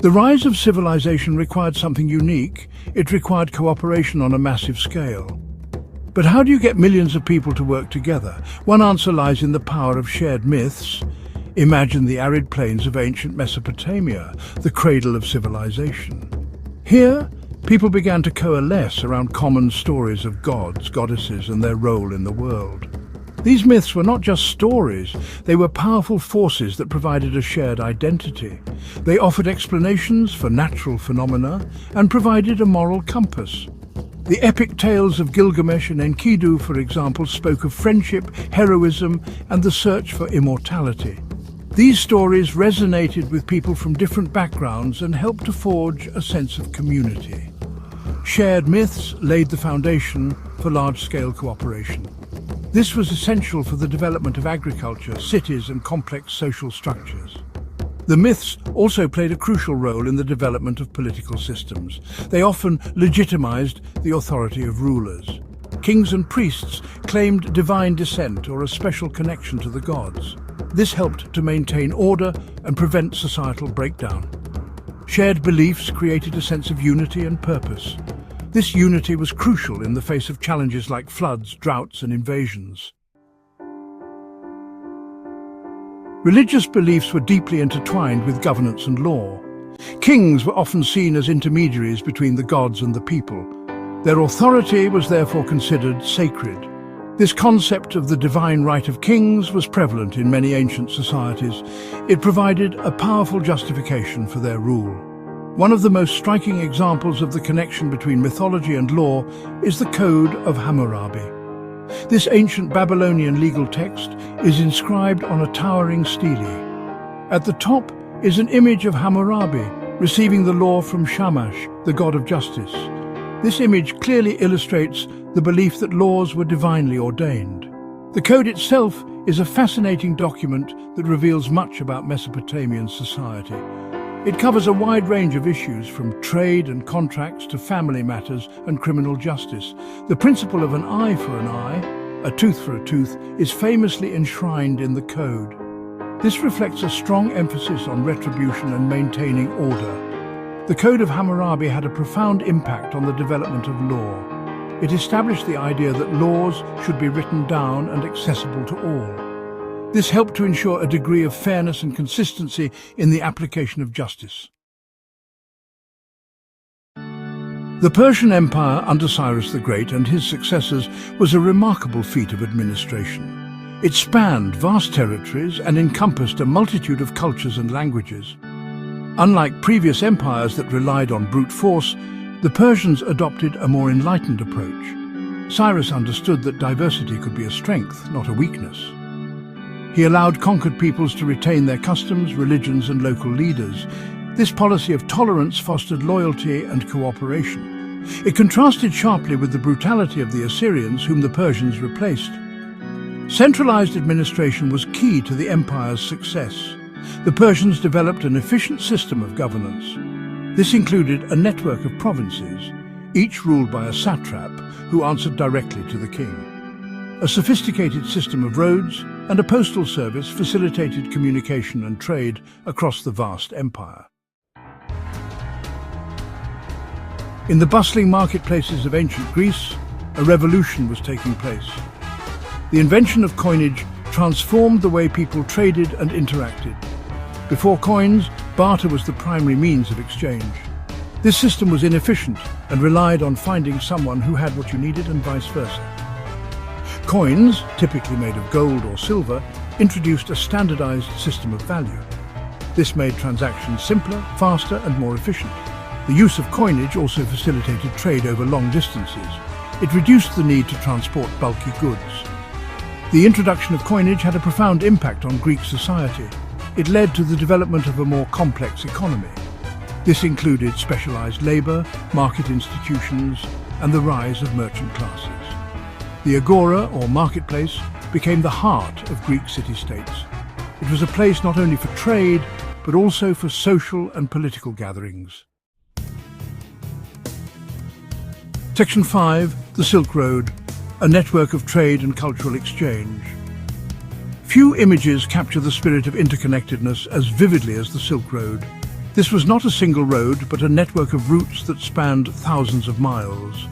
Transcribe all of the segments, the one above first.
The rise of civilization required something unique. It required cooperation on a massive scale. But how do you get millions of people to work together? One answer lies in the power of shared myths. Imagine the arid plains of ancient Mesopotamia, the cradle of civilization. Here, people began to coalesce around common stories of gods, goddesses, and their role in the world. These myths were not just stories, they were powerful forces that provided a shared identity. They offered explanations for natural phenomena and provided a moral compass. The epic tales of Gilgamesh and Enkidu, for example, spoke of friendship, heroism, and the search for immortality. These stories resonated with people from different backgrounds and helped to forge a sense of community. Shared myths laid the foundation for large-scale cooperation. This was essential for the development of agriculture, cities, and complex social structures. The myths also played a crucial role in the development of political systems. They often legitimized the authority of rulers. Kings and priests claimed divine descent or a special connection to the gods. This helped to maintain order and prevent societal breakdown. Shared beliefs created a sense of unity and purpose. This unity was crucial in the face of challenges like floods, droughts, and invasions. Religious beliefs were deeply intertwined with governance and law. Kings were often seen as intermediaries between the gods and the people. Their authority was therefore considered sacred. This concept of the divine right of kings was prevalent in many ancient societies. It provided a powerful justification for their rule. One of the most striking examples of the connection between mythology and law is the Code of Hammurabi. This ancient Babylonian legal text is inscribed on a towering stele. At the top is an image of Hammurabi receiving the law from Shamash, the god of justice. This image clearly illustrates the belief that laws were divinely ordained. The code itself is a fascinating document that reveals much about Mesopotamian society. It covers a wide range of issues, from trade and contracts to family matters and criminal justice. The principle of an eye for an eye, a tooth for a tooth, is famously enshrined in the code. This reflects a strong emphasis on retribution and maintaining order. The Code of Hammurabi had a profound impact on the development of law. It established the idea that laws should be written down and accessible to all. This helped to ensure a degree of fairness and consistency in the application of justice. The Persian Empire under Cyrus the Great and his successors was a remarkable feat of administration. It spanned vast territories and encompassed a multitude of cultures and languages. Unlike previous empires that relied on brute force, the Persians adopted a more enlightened approach. Cyrus understood that diversity could be a strength, not a weakness. He allowed conquered peoples to retain their customs, religions, and local leaders. This policy of tolerance fostered loyalty and cooperation. It contrasted sharply with the brutality of the Assyrians, whom the Persians replaced. Centralized administration was key to the empire's success. The Persians developed an efficient system of governance. This included a network of provinces, each ruled by a satrap who answered directly to the king. A sophisticated system of roads and a postal service facilitated communication and trade across the vast empire. In the bustling marketplaces of ancient Greece, a revolution was taking place. The invention of coinage transformed the way people traded and interacted. Before coins, barter was the primary means of exchange. This system was inefficient and relied on finding someone who had what you needed and vice versa. Coins, typically made of gold or silver, introduced a standardized system of value. This made transactions simpler, faster, and more efficient. The use of coinage also facilitated trade over long distances. It reduced the need to transport bulky goods. The introduction of coinage had a profound impact on Greek society. It led to the development of a more complex economy. This included specialized labor, market institutions, and the rise of merchant classes. The agora, or marketplace, became the heart of Greek city-states. It was a place not only for trade, but also for social and political gatherings. Section 5, the Silk Road, a network of trade and cultural exchange. Few images capture the spirit of interconnectedness as vividly as the Silk Road. This was not a single road, but a network of routes that spanned thousands of miles.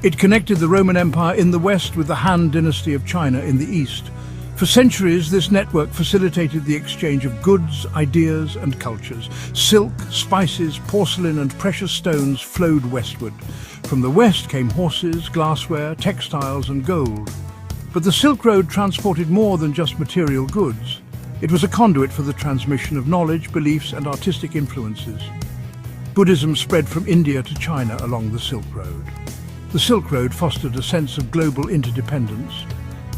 It connected the Roman Empire in the west with the Han dynasty of China in the east. For centuries, this network facilitated the exchange of goods, ideas, and cultures. Silk, spices, porcelain, and precious stones flowed westward. From the west came horses, glassware, textiles, and gold. But the Silk Road transported more than just material goods. It was a conduit for the transmission of knowledge, beliefs, and artistic influences. Buddhism spread from India to China along the Silk Road. The Silk Road fostered a sense of global interdependence.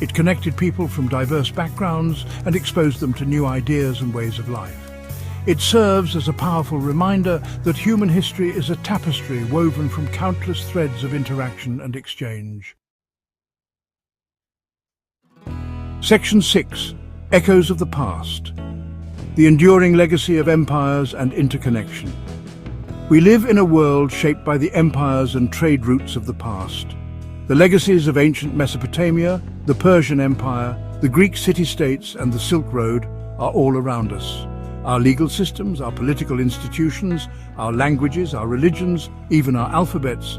It connected people from diverse backgrounds and exposed them to new ideas and ways of life. It serves as a powerful reminder that human history is a tapestry woven from countless threads of interaction and exchange. Section 6. Echoes of the Past. The enduring legacy of empires and interconnection. We live in a world shaped by the empires and trade routes of the past. The legacies of ancient Mesopotamia, the Persian Empire, the Greek city-states, and the Silk Road are all around us. Our legal systems, our political institutions, our languages, our religions, even our alphabets,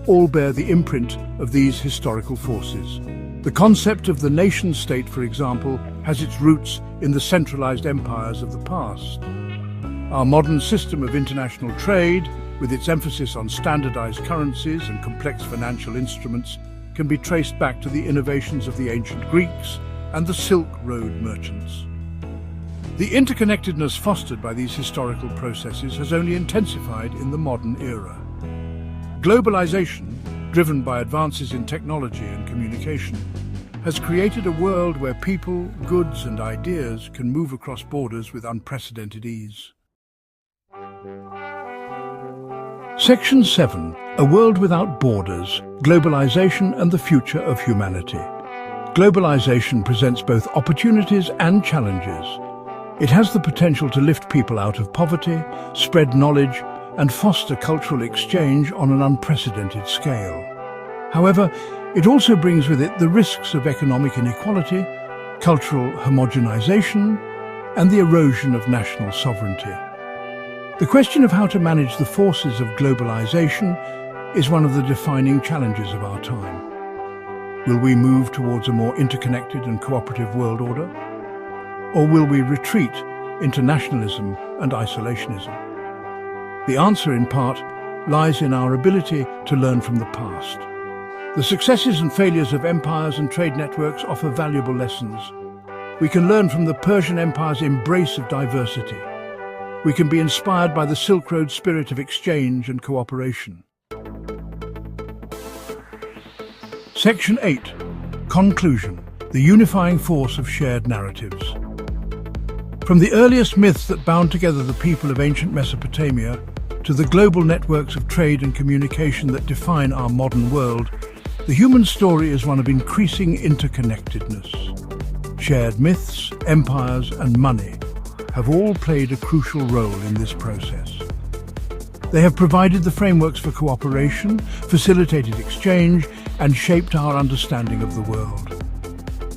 all bear the imprint of these historical forces. The concept of the nation-state, for example, has its roots in the centralized empires of the past. Our modern system of international trade, with its emphasis on standardized currencies and complex financial instruments, can be traced back to the innovations of the ancient Greeks and the Silk Road merchants. The interconnectedness fostered by these historical processes has only intensified in the modern era. Globalization, driven by advances in technology and communication, has created a world where people, goods, and ideas can move across borders with unprecedented ease. Section 7. A World Without Borders, Globalization and the Future of Humanity. Globalization presents both opportunities and challenges. It has the potential to lift people out of poverty, spread knowledge, and foster cultural exchange on an unprecedented scale. However, it also brings with it the risks of economic inequality, cultural homogenization, and the erosion of national sovereignty. The question of how to manage the forces of globalization is one of the defining challenges of our time. Will we move towards a more interconnected and cooperative world order? Or will we retreat into nationalism and isolationism? The answer, in part, lies in our ability to learn from the past. The successes and failures of empires and trade networks offer valuable lessons. We can learn from the Persian Empire's embrace of diversity. We can be inspired by the Silk Road spirit of exchange and cooperation. Section 8. Conclusion. The unifying force of shared narratives. From the earliest myths that bound together the people of ancient Mesopotamia to the global networks of trade and communication that define our modern world, the human story is one of increasing interconnectedness. Shared myths, empires, and money have all played a crucial role in this process. They have provided the frameworks for cooperation, facilitated exchange, and shaped our understanding of the world.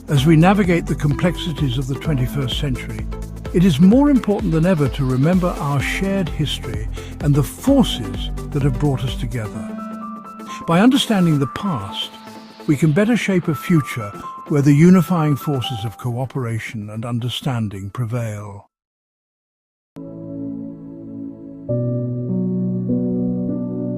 As we navigate the complexities of the 21st century, it is more important than ever to remember our shared history and the forces that have brought us together. By understanding the past, we can better shape a future where the unifying forces of cooperation and understanding prevail.